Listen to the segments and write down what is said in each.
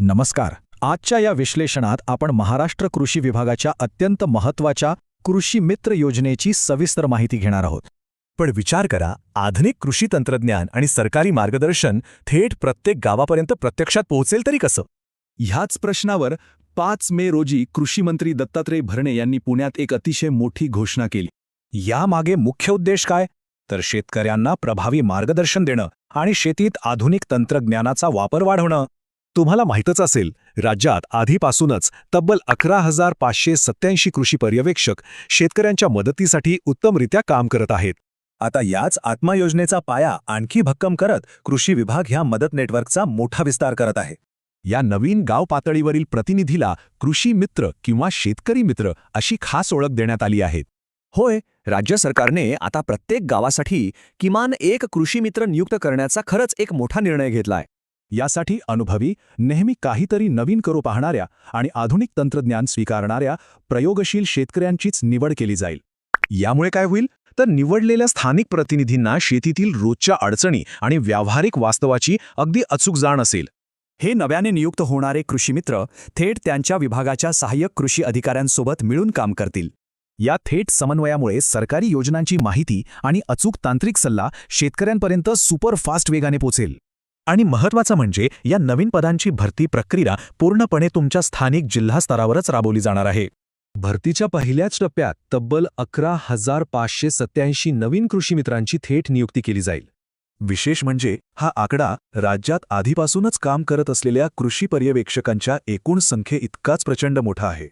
नमस्कार. आजच्या या विश्लेषणात आपण महाराष्ट्र कृषी विभागाच्या अत्यंत महत्त्वाच्या कृषी मित्र योजनेची सविस्तर माहिती घेणार आहोत. पण विचार करा, आधुनिक कृषी तंत्रज्ञान आणि सरकारी मार्गदर्शन थेट प्रत्येक गावापर्यंत प्रत्यक्षात पोहोचेल तरी कसं? ह्याच प्रश्नावर 5 मे रोजी कृषी मंत्री दत्तात्रय भरणे यांनी पुण्यात एक अतिशय मोठी घोषणा केली. यामागे मुख्य उद्देश काय? तर शेतकऱ्यांना प्रभावी मार्गदर्शन देणं आणि शेतीत आधुनिक तंत्रज्ञानाचा वापर वाढवणं. तुम्हाला माहीतच असेल, राज्यात आधीपासूनच तब्बल 11,587 कृषी पर्यवेक्षक शेतकऱ्यांच्या मदतीसाठी उत्तमरित्या काम करत आहेत. आता याच आत्मा योजनेचा पाया आणखी भक्कम करत कृषी विभाग ह्या मदत नेटवर्कचा मोठा विस्तार करत आहे. या नवीन गाव पातळीवरील प्रतिनिधीला कृषी मित्र किंवा शेतकरी मित्र अशी खास ओळख देण्यात आली आहे. होय, राज्य सरकारने आता प्रत्येक गावासाठी किमान एक कृषी मित्र नियुक्त करण्याचा खरंच एक मोठा निर्णय घेतलाय. यासाठी अनुभवी, नेहमी काहीतरी नवीन करू पाहणाऱ्या आणि आधुनिक तंत्रज्ञान स्वीकारणाऱ्या प्रयोगशील शेतकऱ्यांचीच निवड केली जाईल. यामुळे काय होईल तर निवडलेल्या स्थानिक प्रतिनिधींना शेतीतील रोजच्या अडचणी आणि व्यावहारिक वास्तवाची अगदी अचूक जाण असेल. हे नव्याने नियुक्त होणारे कृषी मित्र थेट त्यांच्या विभागाच्या सहाय्यक कृषी अधिकाऱ्यांसोबत मिळून काम करतील. या थेट समन्वयामुळे सरकारी योजनांची माहिती आणि अचूक तांत्रिक सल्ला शेतकऱ्यांपर्यंत सुपरफास्ट वेगाने पोहोचेल. आणि महत्त्वाचं म्हणजे या नवीन पदांची भरती प्रक्रिया पूर्णपणे तुमच्या स्थानिक जिल्हा स्तरावरच राबवली जाणार आहे. भरतीच्या पहिल्याच टप्प्यात तब्बल 11,587 नवीन कृषी मित्रांची थेट नियुक्ती केली जाईल. विशेष म्हणजे हा आकडा राज्यात आधीपासूनच काम करत असलेल्या कृषी पर्यवेक्षकांच्या एकूण संख्येइतकाच प्रचंड मोठा आहे.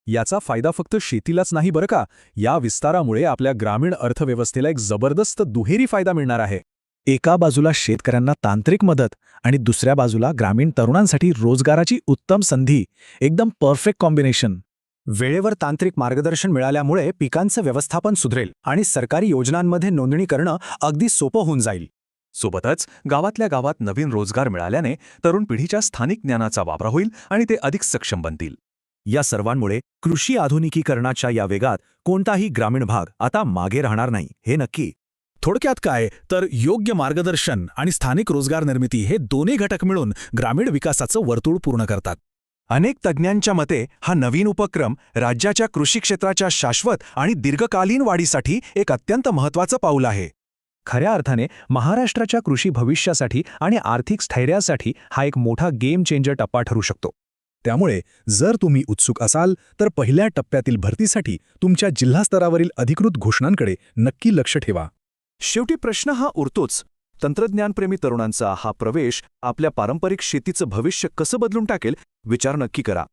याचा फायदा फक्त शेतीलाच नाही बरं का, या विस्तारामुळे आपल्या ग्रामीण अर्थव्यवस्थेला एक जबरदस्त दुहेरी फायदा मिळणार आहे. एका बाजूला शेतकऱ्यांना तांत्रिक मदत आणि दुसऱ्या बाजूला ग्रामीण तरुणांसाठी रोजगाराची उत्तम संधी. एकदम परफेक्ट कॉम्बिनेशन. वेळेवर तांत्रिक मार्गदर्शन मिळाल्यामुळे पिकांचं व्यवस्थापन सुधरेल आणि सरकारी योजनांमध्ये नोंदणी करणं अगदी सोपं होऊन जाईल. सोबतच गावातल्या गावात नवीन रोजगार मिळाल्याने तरुण पिढीच्या स्थानिक ज्ञानाचा वापर होईल आणि ते अधिक सक्षम बनतील. या सर्वांमुळे कृषी आधुनिकीकरणाच्या या वेगात कोणताही ग्रामीण भाग आता मागे राहणार नाही, हे नक्की. थोडक्यात काय तर योग्य मार्गदर्शन आणि स्थानिक रोजगार निर्मिती हे दोन्ही घटक मिळून ग्रामीण विकासाचं वर्तुळ पूर्ण करतात. अनेक तज्ज्ञांच्या मते हा नवीन उपक्रम राज्याच्या कृषी क्षेत्राच्या शाश्वत आणि दीर्घकालीन वाढीसाठी एक अत्यंत महत्त्वाचं पाऊल आहे. खऱ्या अर्थाने महाराष्ट्राच्या कृषी भविष्यासाठी आणि आर्थिक स्थैर्यासाठी हा एक मोठा गेम चेंजर टप्पा ठरू शकतो. त्यामुळे जर तुम्ही उत्सुक असाल तर पहिल्या टप्प्यातील भरतीसाठी तुमच्या जिल्हा स्तरावरील अधिकृत घोषणांकडे नक्की लक्ष ठेवा. शेवटी प्रश्न हा उरतोच, तंत्रज्ञानप्रेमी तरुणांचा हा प्रवेश आपल्या पारंपरिक शेतीचं भविष्य कसं बदलून टाकेल? विचार नक्की करा.